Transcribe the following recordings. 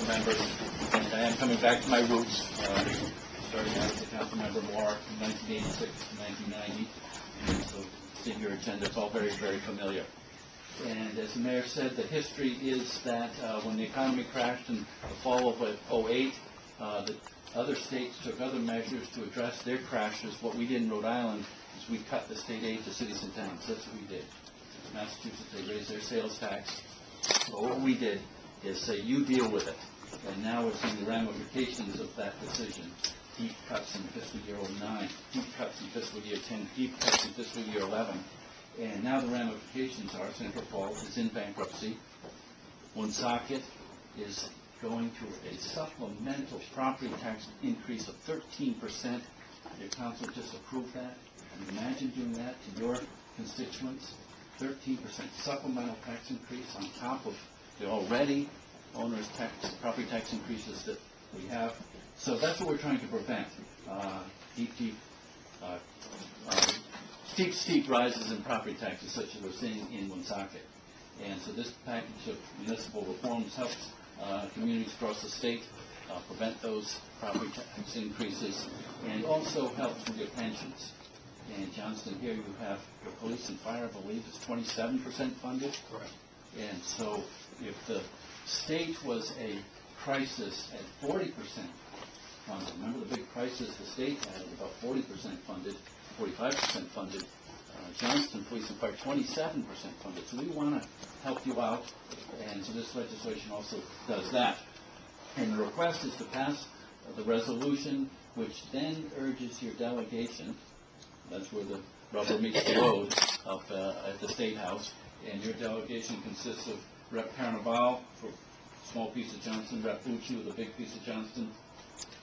members, and I am coming back to my roots, starting out as a council member more from 1986 to 1990, and so seeing your agenda, it's all very, very familiar. And as the mayor said, the history is that when the economy crashed in the fall of 08, the other states took other measures to address their crashes. What we did in Rhode Island is we cut the state aid to cities and towns. That's what we did. Massachusetts, they raised their sales tax. So what we did is say, you deal with it. And now we're seeing the ramifications of that decision. Deep cuts in fiscal year 09, deep cuts in fiscal year 10, deep cuts in fiscal year 11. And now the ramifications are Central Falls is in bankruptcy. Woonsocket is going to a supplemental property tax increase of 13%. Your council just approved that. Can you imagine doing that to your constituents? 13% supplemental tax increase on top of the already onerous property tax increases that we have. So that's what we're trying to prevent. Steep rises in property taxes, such as we're seeing in Woonsocket. And so this package of municipal reforms helps communities across the state prevent those property tax increases, and also helps with your pensions. And Johnston, here you have your police and fire, I believe, is 27% funded. Correct. And so if the state was a crisis at 40% funded, remember the big crisis the state had at about 40% funded, 45% funded, Johnston Police and Fire 27% funded. So we want to help you out, and so this legislation also does that. And the request is to pass the resolution, which then urges your delegation, that's where the rubber meets the road, up at the State House, and your delegation consists of Rep. Carnaval for a small piece of Johnston, Rep. Ucci with a big piece of Johnston,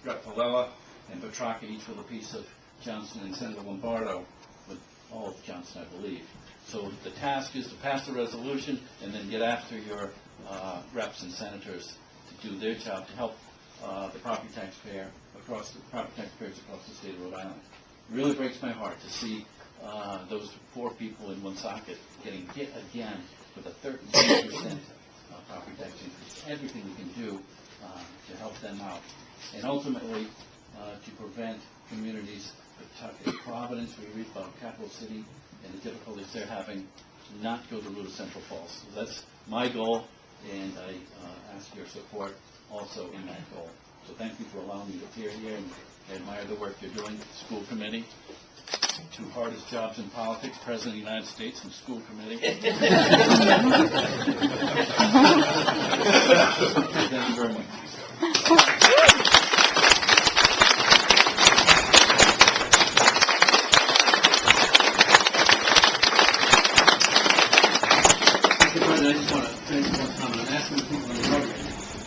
Rep. Palella and Petrarca each with a piece of Johnston, and Senator Lombardo with all of Johnston, I believe. So the task is to pass the resolution and then get after your reps and senators to do their job to help the property taxpayers across the state of Rhode Island. It really breaks my heart to see those poor people in Woonsocket getting hit again with a 13% property tax increase. Everything we can do to help them out, and ultimately to prevent communities in Providence, we read about Capital City and the difficulties they're having, not go the route of Central Falls. So that's my goal, and I ask your support also in that goal. So thank you for allowing me to appear here, and I admire the work you're doing. School committee, two hardest jobs in politics, President of the United States and school committee. Thank you very much. I just want to finish one comment. I'm asking the people in the room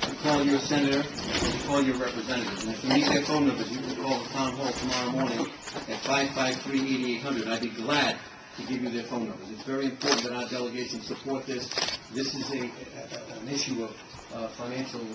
to call your senator and to call your representative. And if you need their phone numbers, you can call the town hall tomorrow morning at 553-8800. I'd be glad to give you their phone numbers. It's very important that our delegation support this. This is an issue of financial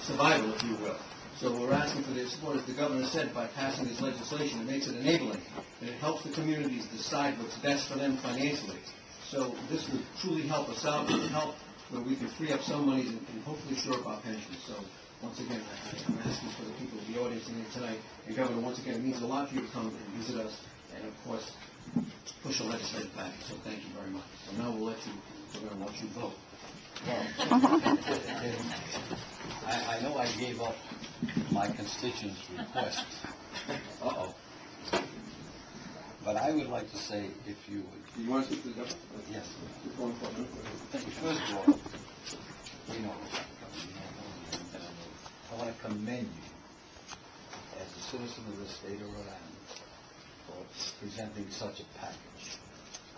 survival, if you will. So we're asking for their support. As the governor said, by passing this legislation, it makes it enabling, and it helps the communities decide what's best for them financially. So this would truly help us out. It would help where we can free up some money and hopefully shore up our pensions. So once again, I'm asking for the people in the audience tonight, and Governor, once again, it means a lot for you to come and visit us, and of course, push the legislative package. So thank you very much. So now we're going to let you vote. Well, I know I gave up my constituents' request. Uh-oh. But I would like to say, if you would... You want to speak to the governor? Yes. Thank you. First of all, you know, I want to commend you as a citizen of the state of Rhode Island for presenting such a package.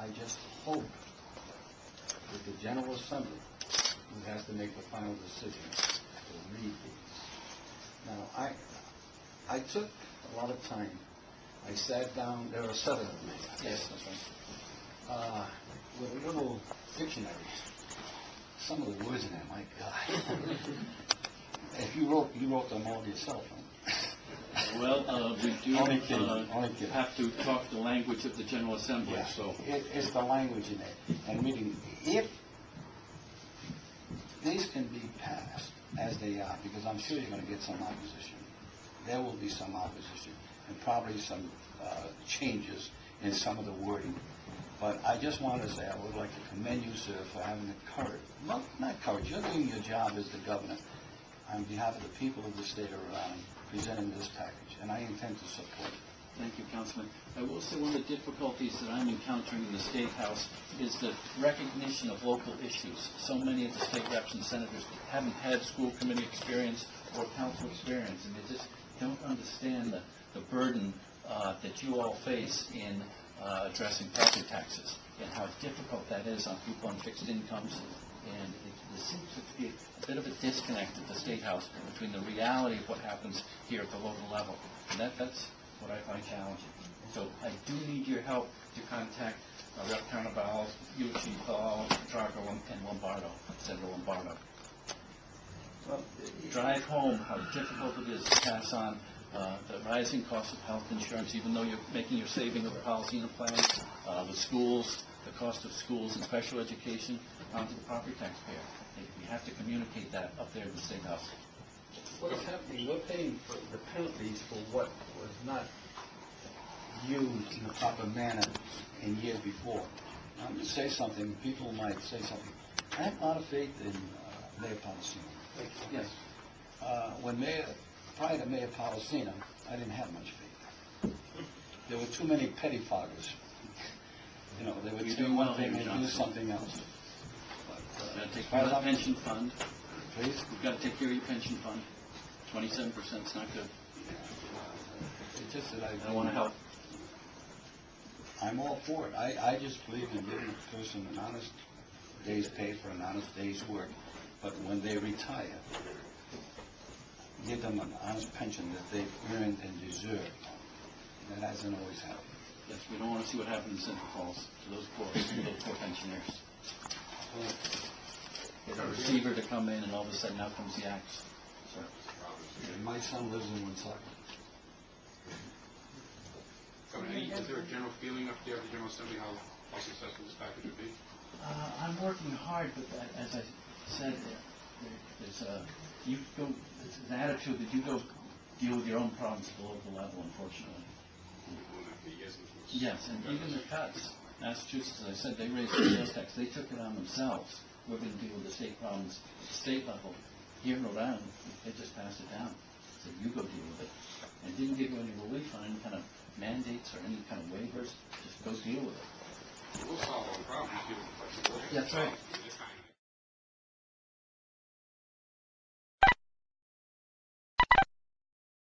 I just hope that the General Assembly, who has to make the final decision, will read these. Now, I took a lot of time. I sat down. There are 7 of them. Yes, that's right. With a little dictionary. Some of the words in there, my God. If you wrote them all yourself, huh? Well, we do Only kidding. have to talk the language of the General Assembly. Yeah. So It's the language in it. And reading, if these can be passed they are, because I'm sure you're gonna get some opposition. There will be some opposition, and probably some changes in some of the wording. But I just want to say, I would like to commend you, sir, for having the courage, not courage, you're doing your job as the governor on behalf of the people of the state of Rhode Island, presenting this package, and I intend to support it. Thank you, Councilman. I will say one of the difficulties that I'm encountering in the State House is the recognition of local issues. So many of the state reps and senators haven't had school committee experience or council experience, and they just don't understand the burden that you all face in addressing property taxes and how difficult that is on people on fixed incomes. And there seems to be a bit of a disconnect at the State House between the reality of what happens here at the local level. And that's what I find challenging. So I do need your help to contact Rep. Carnaval, you, Chief Hall, Petrarco, and Lombardo, Senator Lombardo. Well, Drive home how difficult it is to pass on the rising cost of health insurance, even though you're making your saving of the policy and the plan, the schools, the cost of schools and special education onto the property taxpayer. We have to communicate that up there in the State House. What is happening, we're paying for the penalties for what was not used in the proper manner in years before. I'm going to say something, people might say something. I have a lot of faith in Mayor Policino. Yes. Prior to Mayor Policino, I didn't have much faith. There were too many pettifoggers. You know, they would say one thing and do something else. You've got to take care of the pension fund. Please? You've got to take care of your pension fund. 27% is not good. It's just that I want to help. I'm all for it. I just believe in giving a person an honest day's pay for an honest day's work. But when they retire, give them an honest pension that they've earned and deserve. That hasn't always happened. Yes, we don't want to see what happened in Central Falls to those poor pensioners. Get a receiver to come in, and all of a sudden out comes the axe. So, And my son lives in Woonsocket. So, is there a general feeling up there at the General Assembly how successful this package would be? I'm working hard, but as I said, there's an attitude that you go deal with your own problems at the local level, unfortunately. Yes, and even the cuts. Massachusetts, as I said, they raised the sales tax. They took it on themselves. We're going to deal with the state problems at the state level. Here in Rhode Island, they just passed it down. So you go deal with it. And didn't give you any relief on any kind of mandates or any kind of waivers. Just go deal with it. We'll solve all the problems, give it the flexibility. That's right.